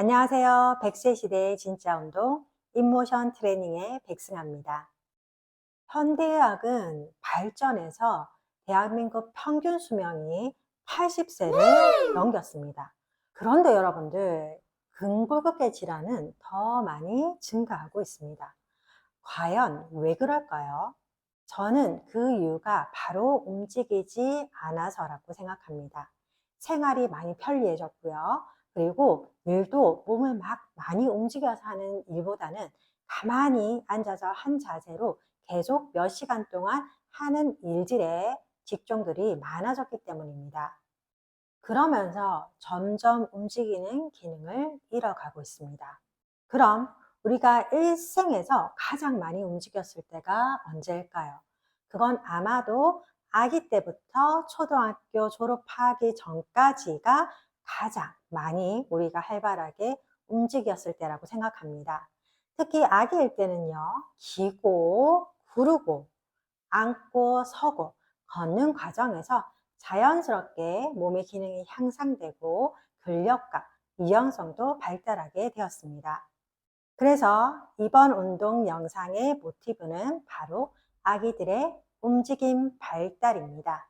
안녕하세요. 100세 시대의 진짜 운동, 인모션 트레이닝의 백승아입니다. 현대의학은 발전해서 대한민국 평균 수명이 80세를 넘겼습니다. 그런데 여러분들, 근골격계 질환은 더 많이 증가하고 있습니다. 과연 왜 그럴까요? 저는 그 이유가 바로 움직이지 않아서라고 생각합니다. 생활이 많이 편리해졌고요. 그리고 일도 몸을 막 많이 움직여서 하는 일보다는 가만히 앉아서 한 자세로 계속 몇 시간 동안 하는 일들의 직종들이 많아졌기 때문입니다. 그러면서 점점 움직이는 기능을 잃어가고 있습니다. 그럼 우리가 일생에서 가장 많이 움직였을 때가 언제일까요? 그건 아마도 아기 때부터 초등학교 졸업하기 전까지가 가장 많이 우리가 활발하게 움직였을 때라고 생각합니다. 특히 아기일 때는요, 기고, 구르고, 앉고, 서고, 걷는 과정에서 자연스럽게 몸의 기능이 향상되고 근력과 유연성도 발달하게 되었습니다. 그래서 이번 운동 영상의 모티브는 바로 아기들의 움직임 발달입니다.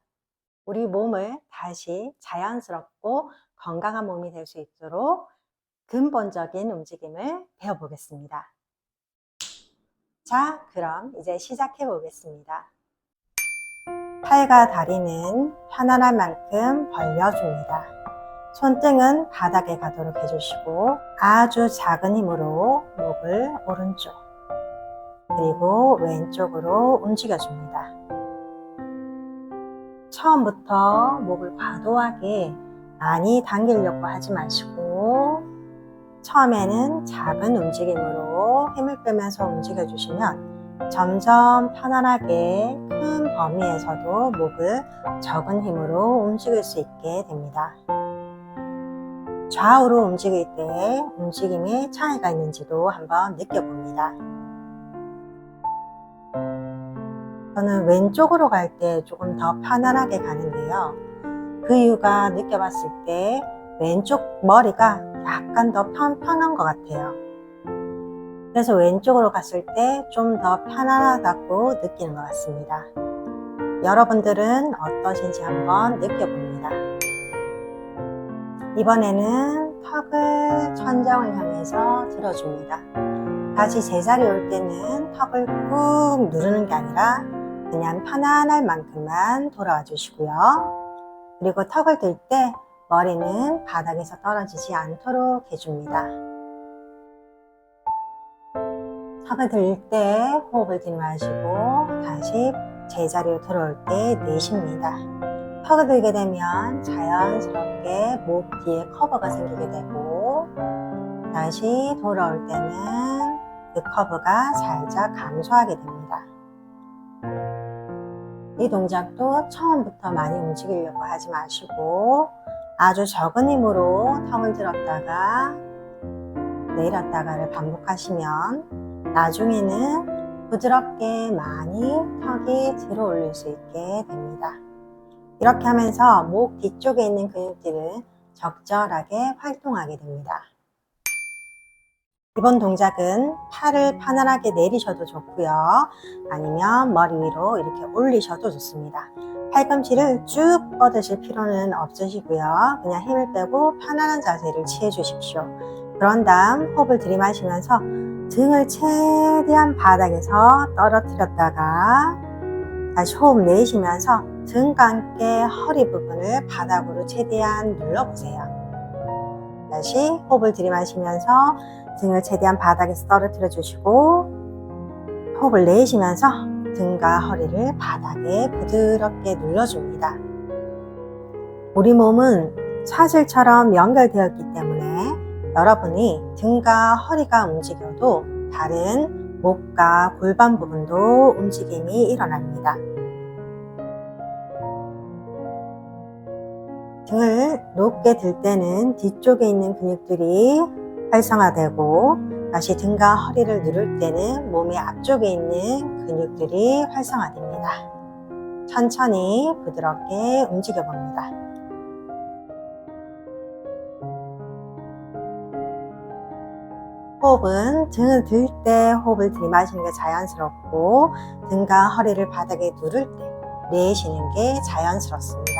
우리 몸을 다시 자연스럽고 건강한 몸이 될 수 있도록 근본적인 움직임을 배워보겠습니다. 자, 그럼 이제 시작해 보겠습니다. 팔과 다리는 편안한 만큼 벌려줍니다. 손등은 바닥에 가도록 해주시고 아주 작은 힘으로 목을 오른쪽 그리고 왼쪽으로 움직여줍니다. 처음부터 목을 과도하게 많이 당기려고 하지 마시고 처음에는 작은 움직임으로 힘을 빼면서 움직여주시면 점점 편안하게 큰 범위에서도 목을 적은 힘으로 움직일 수 있게 됩니다. 좌우로 움직일 때 움직임에 차이가 있는지도 한번 느껴봅니다. 저는 왼쪽으로 갈 때 조금 더 편안하게 가는데요. 그 이유가 느껴봤을 때 왼쪽 머리가 약간 더 편한 것 같아요. 그래서 왼쪽으로 갔을 때 좀 더 편안하다고 느끼는 것 같습니다. 여러분들은 어떠신지 한번 느껴봅니다. 이번에는 턱을 천장을 향해서 들어줍니다. 다시 제자리 올 때는 턱을 꾹 누르는 게 아니라 그냥 편안할 만큼만 돌아와 주시고요. 그리고 턱을 들 때 머리는 바닥에서 떨어지지 않도록 해줍니다. 턱을 들 때 호흡을 들이마시고 다시 제자리로 들어올 때 내쉽니다. 턱을 들게 되면 자연스럽게 목 뒤에 커브가 생기게 되고 다시 돌아올 때는 그 커브가 살짝 감소하게 됩니다. 이 동작도 처음부터 많이 움직이려고 하지 마시고 아주 적은 힘으로 턱을 들었다가 내렸다가를 반복하시면 나중에는 부드럽게 많이 턱이 들어 올릴 수 있게 됩니다. 이렇게 하면서 목 뒤쪽에 있는 근육들은 적절하게 활동하게 됩니다. 이번 동작은 팔을 편안하게 내리셔도 좋고요. 아니면 머리 위로 이렇게 올리셔도 좋습니다. 팔꿈치를 쭉 뻗으실 필요는 없으시고요. 그냥 힘을 빼고 편안한 자세를 취해 주십시오. 그런 다음 호흡을 들이마시면서 등을 최대한 바닥에서 떨어뜨렸다가 다시 호흡 내쉬면서 등과 함께 허리 부분을 바닥으로 최대한 눌러보세요. 다시 호흡을 들이마시면서 등을 최대한 바닥에서 떨어뜨려 주시고 호흡을 내쉬면서 등과 허리를 바닥에 부드럽게 눌러줍니다. 우리 몸은 사슬처럼 연결되었기 때문에 여러분이 등과 허리가 움직여도 다른 목과 골반 부분도 움직임이 일어납니다. 등을 높게 들 때는 뒤쪽에 있는 근육들이 활성화되고 다시 등과 허리를 누를 때는 몸의 앞쪽에 있는 근육들이 활성화됩니다. 천천히 부드럽게 움직여 봅니다. 호흡은 등을 들 때 호흡을 들이마시는 게 자연스럽고, 등과 허리를 바닥에 누를 때 내쉬는 게 자연스럽습니다.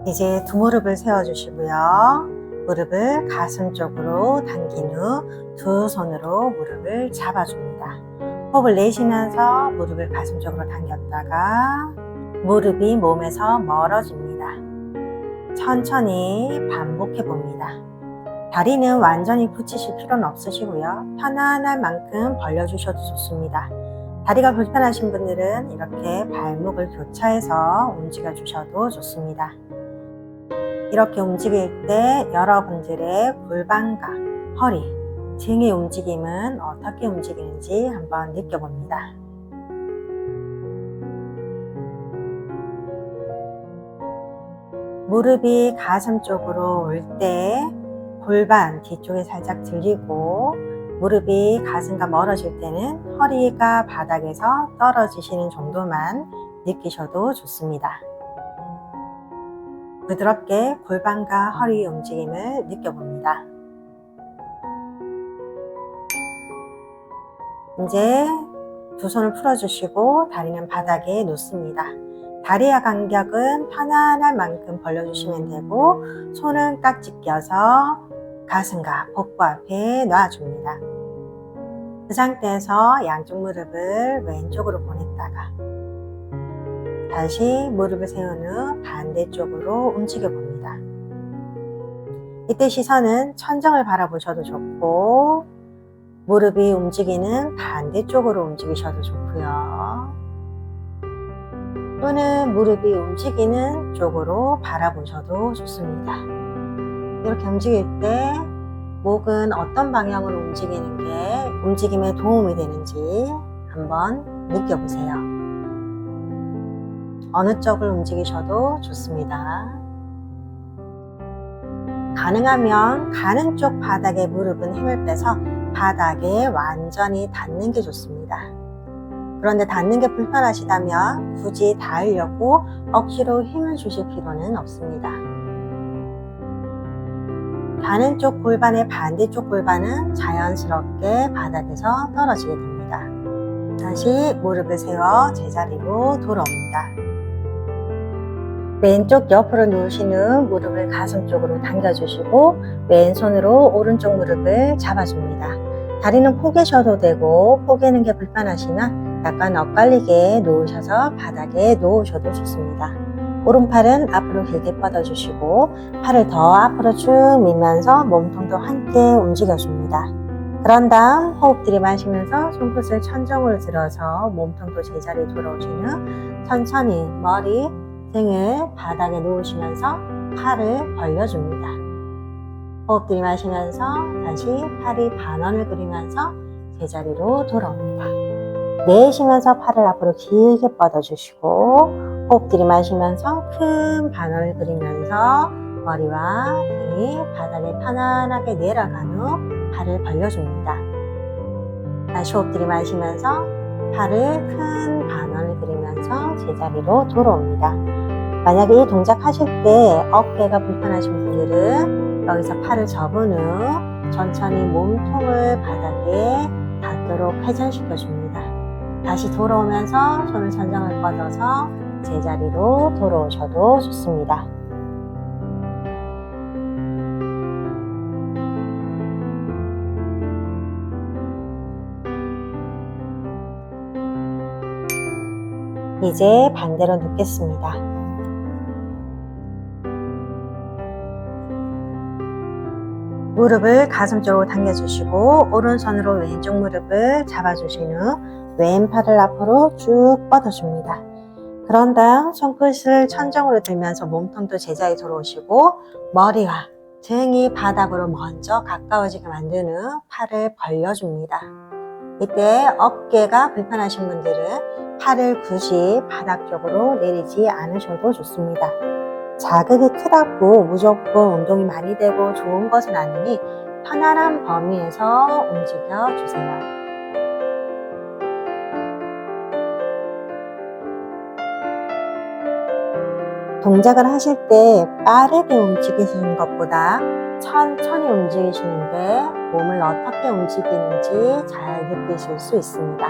이제 두 무릎을 세워주시고요. 무릎을 가슴 쪽으로 당긴 후 두 손으로 무릎을 잡아줍니다. 호흡을 내쉬면서 무릎을 가슴 쪽으로 당겼다가 무릎이 몸에서 멀어집니다. 천천히 반복해 봅니다. 다리는 완전히 붙이실 필요는 없으시고요. 편안할 만큼 벌려주셔도 좋습니다. 다리가 불편하신 분들은 이렇게 발목을 교차해서 움직여 주셔도 좋습니다. 이렇게 움직일 때 여러분들의 골반과 허리, 등의 움직임은 어떻게 움직이는지 한번 느껴봅니다. 무릎이 가슴 쪽으로 올 때 골반 뒤쪽에 살짝 들리고, 무릎이 가슴과 멀어질 때는 허리가 바닥에서 떨어지시는 정도만 느끼셔도 좋습니다. 부드럽게 골반과 허리의 움직임을 느껴봅니다. 이제 두 손을 풀어주시고 다리는 바닥에 놓습니다. 다리와 간격은 편안할 만큼 벌려주시면 되고, 손은 깍지 껴서 가슴과 복부 앞에 놔줍니다. 그 상태에서 양쪽 무릎을 왼쪽으로 보냈다가 다시 무릎을 세운 후 반대쪽으로 움직여 봅니다. 이때 시선은 천정을 바라보셔도 좋고, 무릎이 움직이는 반대쪽으로 움직이셔도 좋고요. 또는 무릎이 움직이는 쪽으로 바라보셔도 좋습니다. 이렇게 움직일 때 목은 어떤 방향으로 움직이는 게 움직임에 도움이 되는지 한번 느껴보세요. 어느 쪽을 움직이셔도 좋습니다. 가능하면 가는 쪽 바닥에 무릎은 힘을 빼서 바닥에 완전히 닿는 게 좋습니다. 그런데 닿는 게 불편하시다면 굳이 닿으려고 억지로 힘을 주실 필요는 없습니다. 가는 쪽 골반의 반대쪽 골반은 자연스럽게 바닥에서 떨어지게 됩니다. 다시 무릎을 세워 제자리로 돌아옵니다. 왼쪽 옆으로 누우신 후 무릎을 가슴 쪽으로 당겨주시고 왼손으로 오른쪽 무릎을 잡아줍니다. 다리는 포개셔도 되고, 포개는 게 불편하시면 약간 엇갈리게 놓으셔서 바닥에 놓으셔도 좋습니다. 오른팔은 앞으로 길게 뻗어주시고 팔을 더 앞으로 쭉 밀면서 몸통도 함께 움직여줍니다. 그런 다음 호흡 들이마시면서 손끝을 천정으로 들어서 몸통도 제자리에 돌아오신 후 천천히 머리, 등을 바닥에 놓으시면서 팔을 벌려줍니다. 호흡 들이마시면서 다시 팔이 반원을 그리면서 제자리로 돌아옵니다. 내쉬면서 팔을 앞으로 길게 뻗어주시고, 호흡 들이마시면서 큰 반원을 그리면서 머리와 등이 바닥에 편안하게 내려간 후 팔을 벌려줍니다. 다시 호흡 들이마시면서 팔을 큰 반원을 그리면서 제자리로 돌아옵니다. 만약에 이 동작 하실 때 어깨가 불편하신 분들은 여기서 팔을 접은 후 천천히 몸통을 바닥에 닿도록 회전시켜 줍니다. 다시 돌아오면서 손을 천장을 뻗어서 제자리로 돌아오셔도 좋습니다. 이제 반대로 눕겠습니다. 무릎을 가슴 쪽으로 당겨주시고 오른손으로 왼쪽 무릎을 잡아주신 후 왼팔을 앞으로 쭉 뻗어줍니다. 그런 다음 손끝을 천정으로 들면서 몸통도 제자리에 들어오시고 머리와 등이 바닥으로 먼저 가까워지게 만든 후 팔을 벌려줍니다. 이때 어깨가 불편하신 분들은 팔을 굳이 바닥 쪽으로 내리지 않으셔도 좋습니다. 자극이 크다고 무조건 운동이 많이 되고 좋은 것은 아니니 편안한 범위에서 움직여 주세요. 동작을 하실 때 빠르게 움직이시는 것보다 천천히 움직이시는데 몸을 어떻게 움직이는지 잘 느끼실 수 있습니다.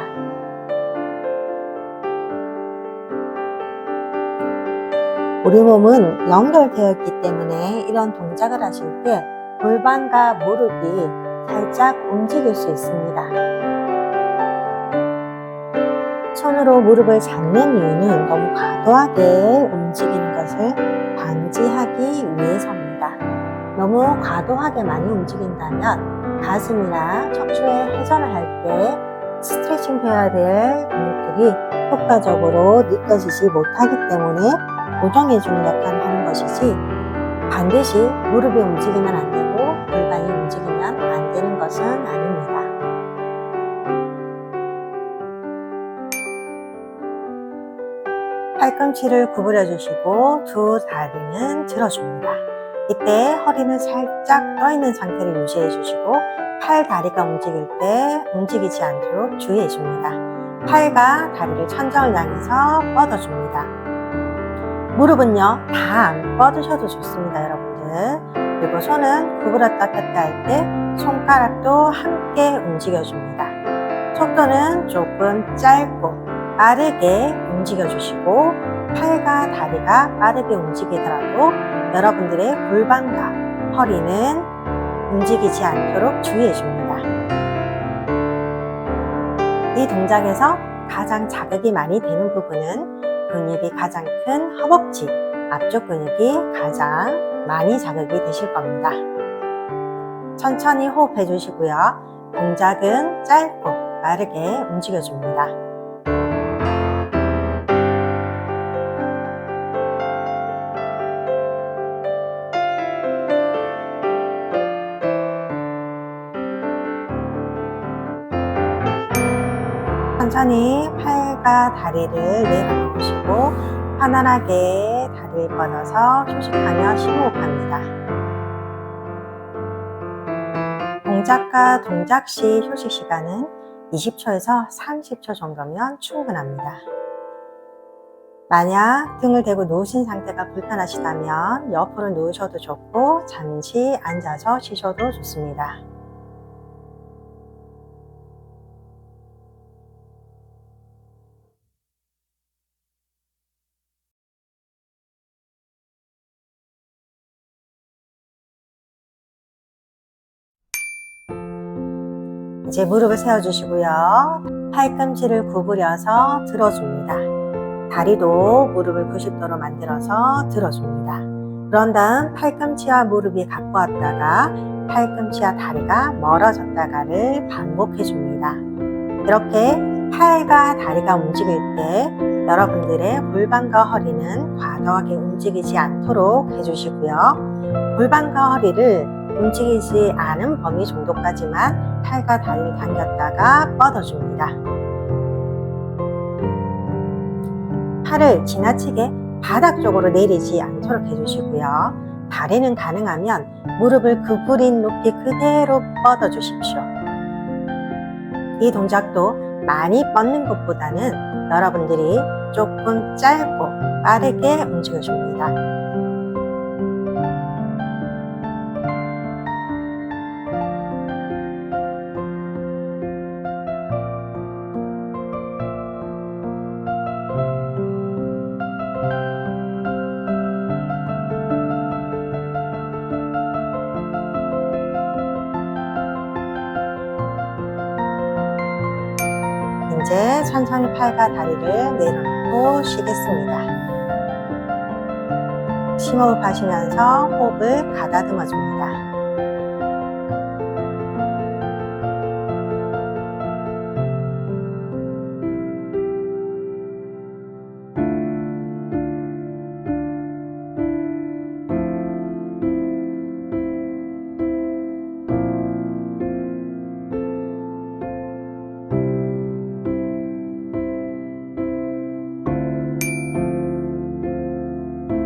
우리 몸은 연결되어 있기 때문에 이런 동작을 하실 때 골반과 무릎이 살짝 움직일 수 있습니다. 손으로 무릎을 잡는 이유는 너무 과도하게 움직이는 것을 방지하기 위해서입니다. 너무 과도하게 많이 움직인다면 가슴이나 척추의 회전을 할 때 스트레칭 해야 될 근육들이 효과적으로 느껴지지 못하기 때문에 고정해주는 역할을 하는 것이지, 반드시 무릎이 움직이면 안 되고 골반이 움직이면 안 되는 것은 아닙니다. 팔꿈치를 구부려 주시고 두 다리는 들어줍니다. 이때 허리는 살짝 떠 있는 상태를 유지해 주시고 팔, 다리가 움직일 때 움직이지 않도록 주의해 줍니다. 팔과 다리를 천장을 향해서 뻗어줍니다. 무릎은요, 다 안 뻗으셔도 좋습니다, 여러분들. 그리고 손은 구부렸다 폈다 할 때 손가락도 함께 움직여줍니다. 속도는 조금 짧고 빠르게 움직여주시고, 팔과 다리가 빠르게 움직이더라도 여러분들의 골반과 허리는 움직이지 않도록 주의해줍니다. 이 동작에서 가장 자극이 많이 되는 부분은 근육이 가장 큰 허벅지 앞쪽 근육이 가장 많이 자극이 되실 겁니다. 천천히 호흡해 주시고요. 동작은 짧고 빠르게 움직여줍니다. 천천히 팔과 다리를 내려놓으시고 편안하게 다리를 뻗어서 휴식하며 심호흡합니다. 동작과 동작 시 휴식 시간은 20초에서 30초 정도면 충분합니다. 만약 등을 대고 누우신 상태가 불편하시다면 옆으로 누우셔도 좋고 잠시 앉아서 쉬셔도 좋습니다. 이제 무릎을 세워주시고요. 팔꿈치를 구부려서 들어줍니다. 다리도 무릎을 90도로 만들어서 들어줍니다. 그런 다음 팔꿈치와 무릎이 가까웠다가 팔꿈치와 다리가 멀어졌다가를 반복해줍니다. 이렇게 팔과 다리가 움직일 때 여러분들의 골반과 허리는 과도하게 움직이지 않도록 해주시고요. 골반과 허리를 움직이지 않은 범위 정도까지만 팔과 다리를 당겼다가 뻗어줍니다. 팔을 지나치게 바닥 쪽으로 내리지 않도록 해주시고요. 다리는 가능하면 무릎을 구부린 높이 그대로 뻗어주십시오. 이 동작도 많이 뻗는 것보다는 여러분들이 조금 짧고 빠르게 움직여줍니다. 이제 천천히 팔과 다리를 내려놓고 쉬겠습니다. 심호흡 하시면서 호흡을 가다듬어 줍니다.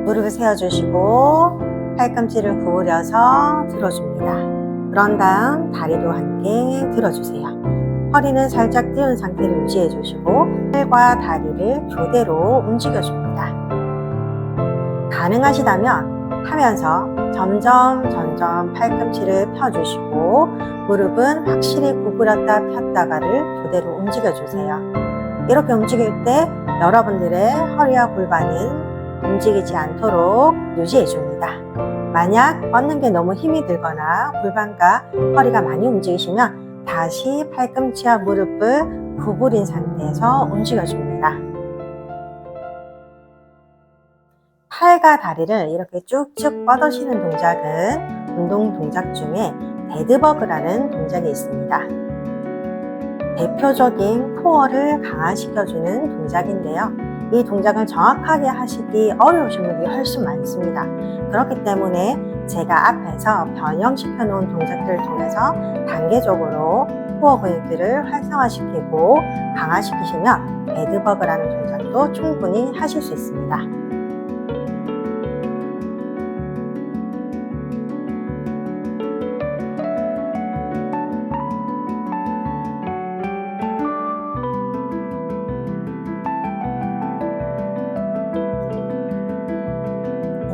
무릎을 세워주시고 팔꿈치를 구부려서 들어줍니다. 그런 다음 다리도 함께 들어주세요. 허리는 살짝 띄운 상태를 유지해 주시고 팔과 다리를 교대로 움직여줍니다. 가능하시다면 하면서 점점 팔꿈치를 펴주시고 무릎은 확실히 구부렸다 폈다가를 그대로 움직여주세요. 이렇게 움직일 때 여러분들의 허리와 골반은 움직이지 않도록 유지해줍니다. 만약 뻗는 게 너무 힘이 들거나 골반과 허리가 많이 움직이시면 다시 팔꿈치와 무릎을 구부린 상태에서 움직여줍니다. 팔과 다리를 이렇게 쭉쭉 뻗으시는 동작은 운동 동작 중에 데드버그라는 동작이 있습니다. 대표적인 코어를 강화시켜주는 동작인데요. 이 동작을 정확하게 하시기 어려우신 분들이 훨씬 많습니다. 그렇기 때문에 제가 앞에서 변형시켜 놓은 동작들을 통해서 단계적으로 코어 근육들을 활성화시키고 강화시키시면 데드버그라는 동작도 충분히 하실 수 있습니다.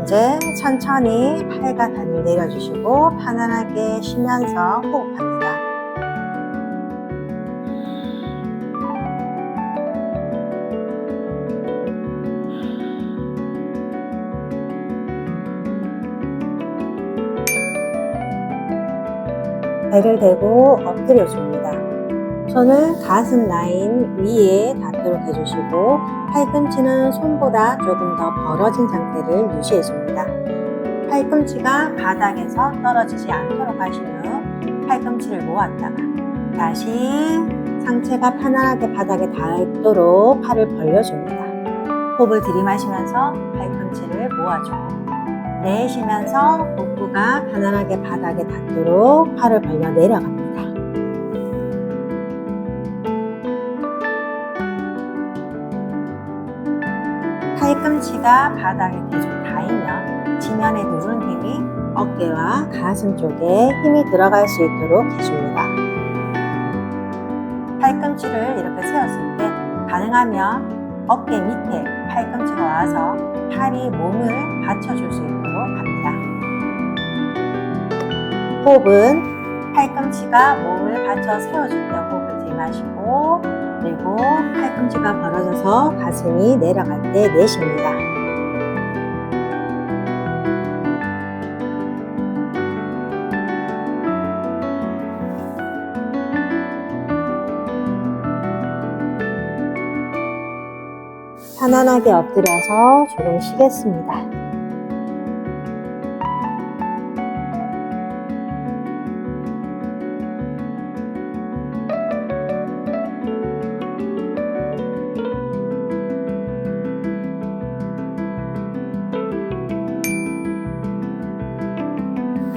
이제 천천히 팔과 다리를 내려주시고 편안하게 쉬면서 호흡합니다. 배를 대고 엎드려줍니다. 손을 가슴 라인 위에 닿도록 해주시고 팔꿈치는 손보다 조금 더 벌어진 상태를 유지해줍니다. 팔꿈치가 바닥에서 떨어지지 않도록 하신 후 팔꿈치를 모았다가 다시 상체가 편안하게 바닥에 닿도록 팔을 벌려줍니다. 호흡을 들이마시면서 팔꿈치를 모아주고 내쉬면서 복부가 편안하게 바닥에 닿도록 팔을 벌려 내려갑니다. 팔꿈치가 바닥에 계속 닿으면 지면에 누른 힘이 어깨와 가슴 쪽에 힘이 들어갈 수 있도록 해줍니다. 팔꿈치를 이렇게 세웠을 때 가능하면 어깨 밑에 팔꿈치가 와서 팔이 몸을 받쳐줄 수 있도록 합니다. 호흡은 팔꿈치가 몸을 받쳐 세워줄 때 호흡을 들이마시고 그리고 팔꿈치가 벌어져서 가슴이 내려갈 때 내쉽니다. 편안하게 엎드려서 조금 쉬겠습니다.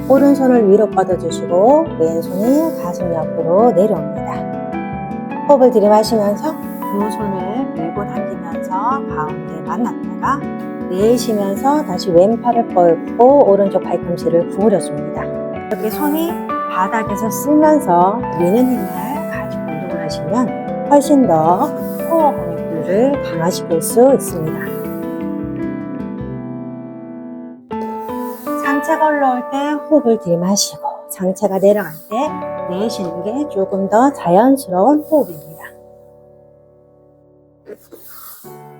오른손을 위로 뻗어주시고 왼손이 가슴 옆으로 내려옵니다. 호흡을 들이마시면서 두 손을 밀고 당기면서 가운데 만났다가 내쉬면서 다시 왼팔을 뻗고 오른쪽 팔꿈치를 구부려줍니다. 이렇게 손이 바닥에서 쓸면서 미는 힘을 가지고 운동을 하시면 훨씬 더 코어 근육들을 강화시킬 수 있습니다. 상체가 올라올 때 호흡을 들이마시고 상체가 내려갈 때 내쉬는 게 조금 더 자연스러운 호흡입니다.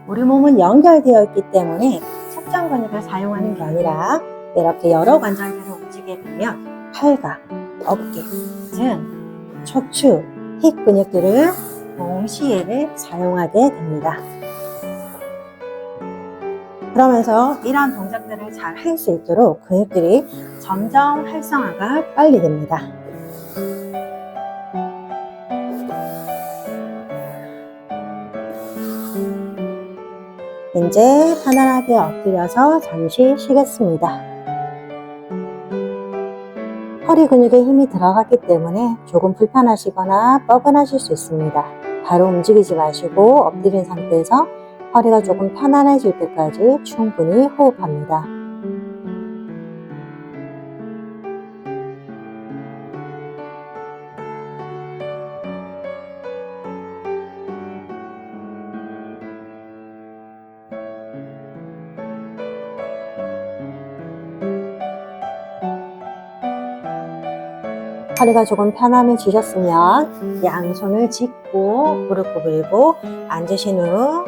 우리 몸은 연결되어 있기 때문에 특정 근육을 사용하는 게 아니라 이렇게 여러 관절들을 움직이게 되면 팔과 어깨, 등, 척추, 힙 근육들을 동시에 사용하게 됩니다. 그러면서 이러한 동작들을 잘 할 수 있도록 근육들이 점점 활성화가 빨리 됩니다. 이제 편안하게 엎드려서 잠시 쉬겠습니다. 허리 근육에 힘이 들어갔기 때문에 조금 불편하시거나 뻐근하실 수 있습니다. 바로 움직이지 마시고 엎드린 상태에서 허리가 조금 편안해질 때까지 충분히 호흡합니다. 허리가 조금 편안해지셨으면 양손을 짚고 무릎 구부리고 앉으신 후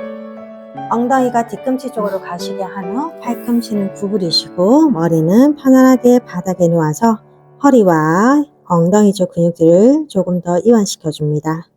엉덩이가 뒤꿈치 쪽으로 가시게 한 후 팔꿈치는 구부리시고 머리는 편안하게 바닥에 놓아서 허리와 엉덩이 쪽 근육들을 조금 더 이완시켜 줍니다.